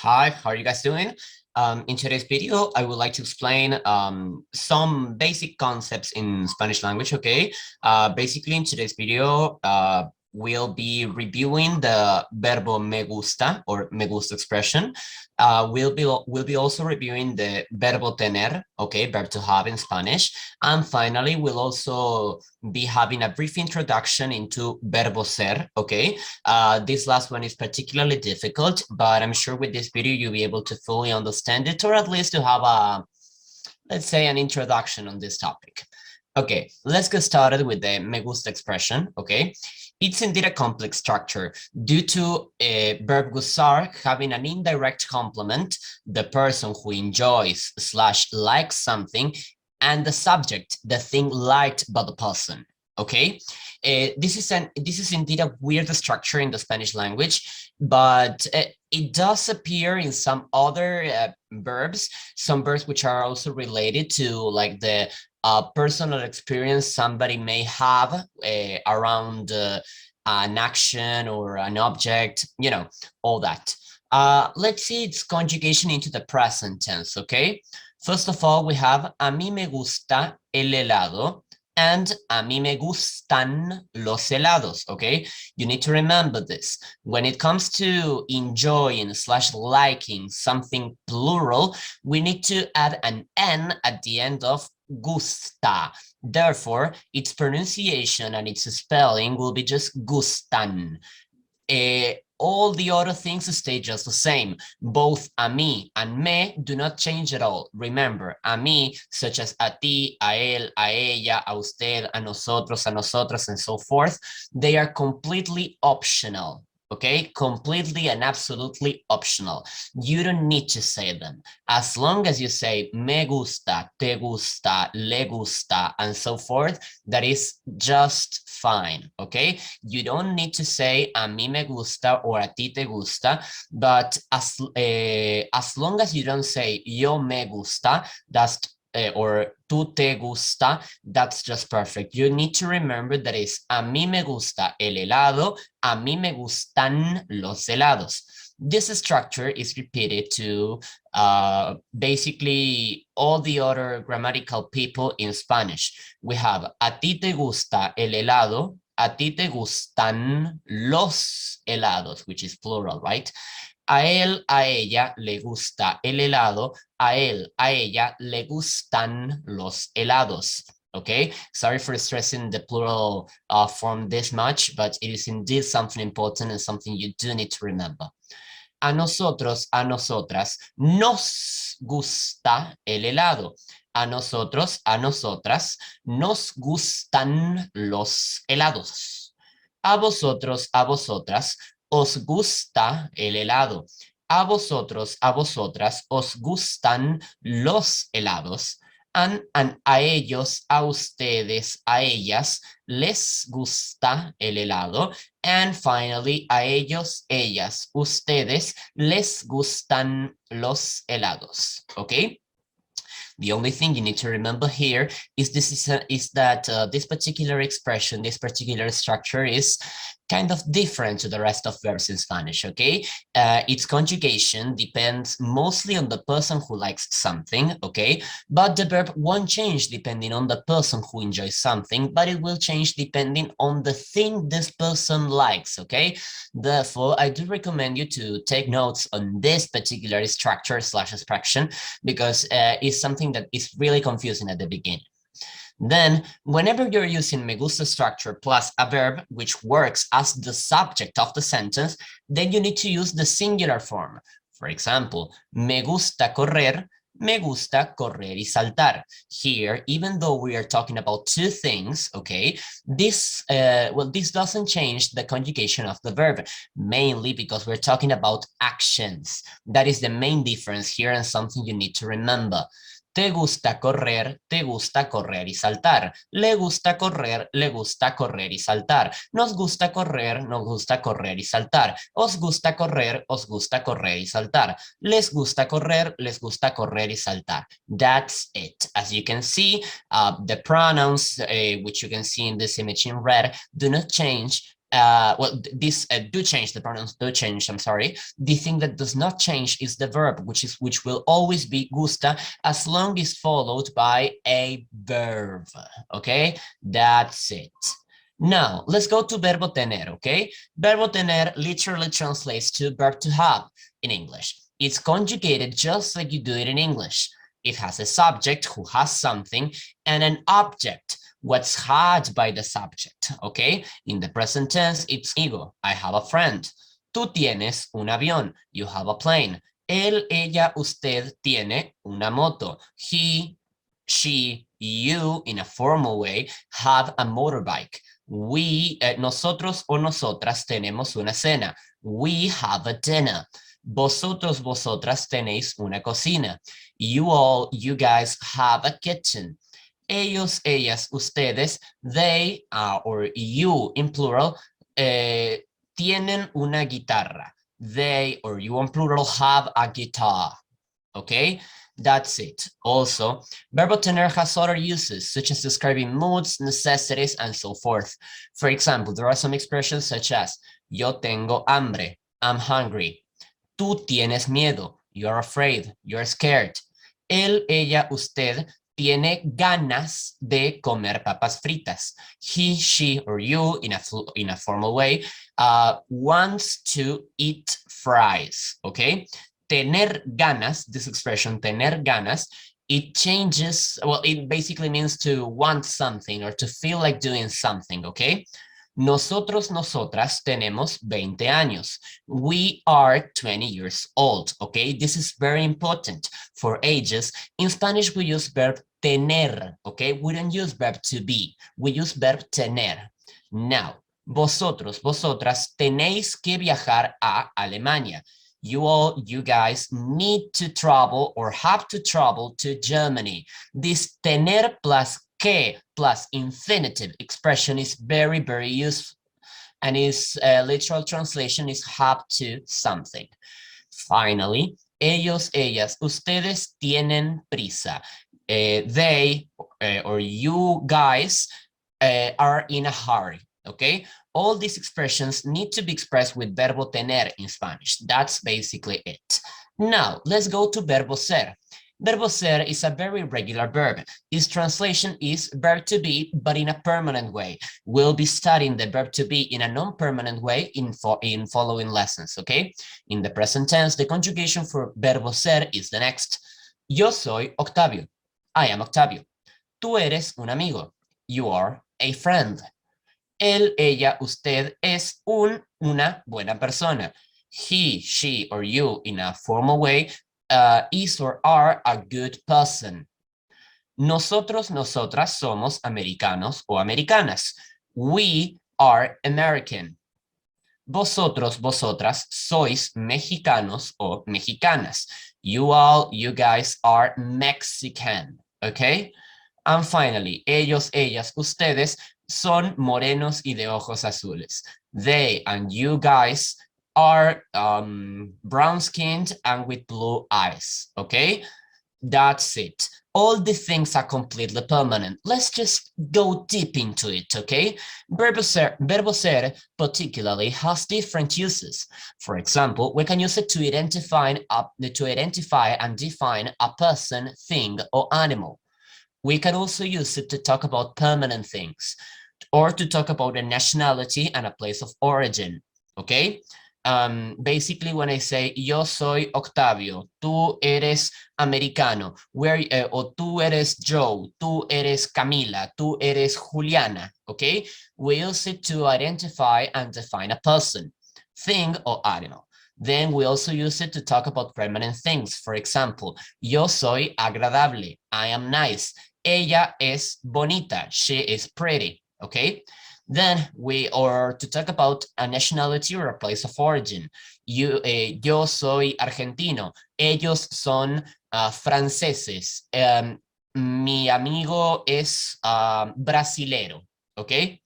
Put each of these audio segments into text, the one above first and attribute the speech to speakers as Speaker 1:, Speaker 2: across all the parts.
Speaker 1: Hi, how are you guys doing? In today's video, I would like to explain some basic concepts in Spanish language, okay? Basically, in today's video, we'll be reviewing the verbo me gusta or me gusta expression. We'll be also reviewing the verbo tener, okay, verb to have in Spanish. And finally, we'll also be having a brief introduction into verbo ser, okay? This last one is particularly difficult, but I'm sure with this video you'll be able to fully understand it, or at least to have let's say, an introduction on this topic. Okay, let's get started with the me gusta expression, okay? It's indeed a complex structure due to verb gustar having an indirect complement, the person who enjoys / likes something, and the subject, the thing liked by the person. Okay, this is indeed a weird structure in the Spanish language, but it does appear in some other verbs, some verbs which are also related to like the personal experience somebody may have around an action or an object, you know, all that. Let's see its conjugation into the present tense, okay? First of all, we have a mí me gusta el helado and a mí me gustan los helados, okay? You need to remember this. When it comes to enjoying / liking something plural, we need to add an N at the end of gusta. Therefore, its pronunciation and its spelling will be just gustan. All the other things stay just the same. Both a mí and me do not change at all. Remember, a mí, such as a ti, a él, a ella, a usted, a nosotros, a nosotras, and so forth, they are completely optional. Okay, completely and absolutely optional. You don't need to say them. As long as you say me gusta, te gusta, le gusta, and so forth, that is just fine, okay? You don't need to say a mí me gusta or a ti te gusta, but as long as you don't say yo me gusta, that's or tú te gusta, that's just perfect. You need to remember that is a mí me gusta el helado, a mí me gustan los helados. This structure is repeated to basically all the other grammatical people in Spanish. We have a ti te gusta el helado, a ti te gustan los helados, which is plural, right? A él, a ella le gusta el helado, a él, a ella le gustan los helados. Okay, sorry for stressing the plural form this much, but it is indeed something important and something you do need to remember. A nosotros, a nosotras, nos gusta el helado. A nosotros, a nosotras, nos gustan los helados. A vosotros, a vosotras, os gusta el helado. A vosotros, a vosotras, os gustan los helados. And a ellos, a ustedes, a ellas, les gusta el helado. And finally, a ellos, ellas, ustedes, les gustan los helados. Okay? The only thing you need to remember here is that this particular expression, this particular structure is kind of different to the rest of verbs in Spanish, okay? Its conjugation depends mostly on the person who likes something, okay? But the verb won't change depending on the person who enjoys something, but it will change depending on the thing this person likes, okay? Therefore, I do recommend you to take notes on this particular structure / expression because it's something that is really confusing at the beginning. Then, whenever you're using me gusta structure plus a verb which works as the subject of the sentence, then you need to use the singular form. For example, me gusta correr y saltar. Here, even though we are talking about two things, okay, this doesn't change the conjugation of the verb, mainly because we're talking about actions. That is the main difference here and something you need to remember. Te gusta correr y saltar. Le gusta correr y saltar. Nos gusta correr y saltar. Os gusta correr y saltar. Les gusta correr y saltar. That's it. As you can see, the pronouns, which you can see in this image in red, do not change well, this do change, the pronouns do change, I'm sorry. The thing that does not change is the verb, which will always be gusta, as long as followed by a verb, okay? That's it. Now, let's go to verbo tener, okay? Verbo tener literally translates to verb to have in English. It's conjugated just like you do it in English. It has a subject who has something and an object, what's had by the subject, okay? In the present tense, it's amigo, I have a friend. Tú tienes un avión, you have a plane. Él, ella, usted tiene una moto. He, she, you, in a formal way, have a motorbike. We, nosotros o nosotras tenemos una cena. We have a dinner. Vosotros, vosotras tenéis una cocina. You all, you guys have a kitchen. Ellos, ellas, ustedes, they, or you in plural, tienen una guitarra. They, or you in plural, have a guitar. Okay, that's it. Also, verbo tener has other uses, such as describing moods, necessities, and so forth. For example, there are some expressions such as, yo tengo hambre, I'm hungry. Tú tienes miedo, you're afraid, you're scared. Él, ella, usted tiene ganas de comer papas fritas. He, she, or you, in a formal way, wants to eat fries, okay? Tener ganas, this expression, tener ganas, it changes, well, it basically means to want something or to feel like doing something, okay? Nosotros, nosotras tenemos 20 años. We are 20 years old, okay? This is very important for ages. In Spanish, we use verb tener, okay? We don't use verb to be. We use verb tener. Now, vosotros, vosotras tenéis que viajar a Alemania. You all, you guys need to travel or have to travel to Germany. This tener plus que plus infinitive expression is very, very useful. And its literal translation is have to something. Finally, ellos, ellas, ustedes tienen prisa. They or you guys are in a hurry, okay? All these expressions need to be expressed with verbo tener in Spanish. That's basically it. Now, let's go to verbo ser. Verbo ser is a very regular verb. Its translation is verb to be, but in a permanent way. We'll be studying the verb to be in a non-permanent way in following lessons, okay? In the present tense, the conjugation for verbo ser is the next. Yo soy Octavio. I am Octavio. Tú eres un amigo. You are a friend. Él, ella, usted es una buena persona. He, she, or you, in a formal way, is or are a good person. Nosotros, nosotras somos americanos o americanas. We are American. Vosotros, vosotras sois mexicanos o mexicanas. You all, you guys are Mexican, okay? And finally, ellos, ellas, ustedes son morenos y de ojos azules. They and you guys are brown-skinned and with blue eyes, okay? That's it. All the things are completely permanent. Let's just go deep into it, okay? Verbo ser particularly has different uses. For example, we can use it to identify and define a person, thing, or animal. We can also use it to talk about permanent things or to talk about a nationality and a place of origin, okay? Basically, when I say yo soy Octavio, tú eres americano, o tú eres Joe, tú eres Camila, tú eres Juliana, okay? We use it to identify and define a person, thing, or animal. Then we also use it to talk about permanent things. For example, yo soy agradable, I am nice. Ella es bonita, she is pretty, okay? Then or to talk about a nationality or a place of origin. Yo soy argentino, ellos son franceses, mi amigo es brasilero, okay?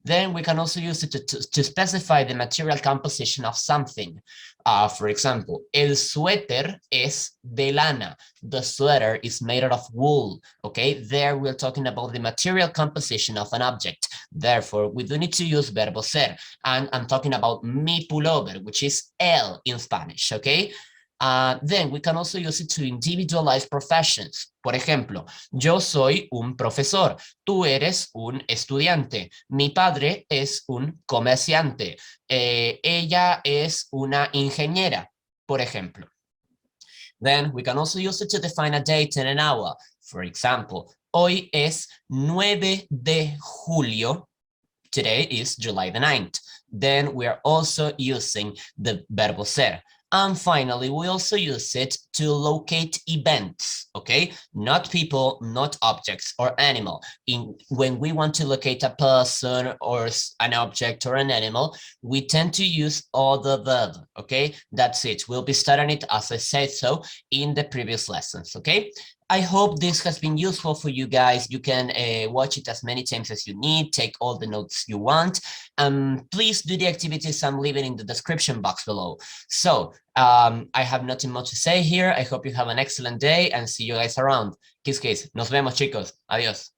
Speaker 1: Then we can also use it to specify the material composition of something. For example, el suéter es de lana. The sweater is made out of wool. Okay, there we're talking about the material composition of an object. Therefore, we do need to use verbo ser. And I'm talking about mi pullover, which is el in Spanish. Okay. Then we can also use it to individualize professions. Por ejemplo, yo soy un profesor, tú eres un estudiante, mi padre es un comerciante, ella es una ingeniera, por ejemplo. Then we can also use it to define a date and an hour. For example, hoy es 9 de julio. Today is July the 9th. Then we are also using the verbo ser. And finally, we also use it to locate events, okay? Not people, not objects or animal. When we want to locate a person or an object or an animal, we tend to use other verb, okay? That's it. We'll be studying it as I said so in the previous lessons, okay? I hope this has been useful for you guys. You can watch it as many times as you need, take all the notes you want. Please do the activities I'm leaving in the description box below. So I have nothing more to say here. I hope you have an excellent day and see you guys around. Kiss, kiss. Nos vemos, chicos. Adiós.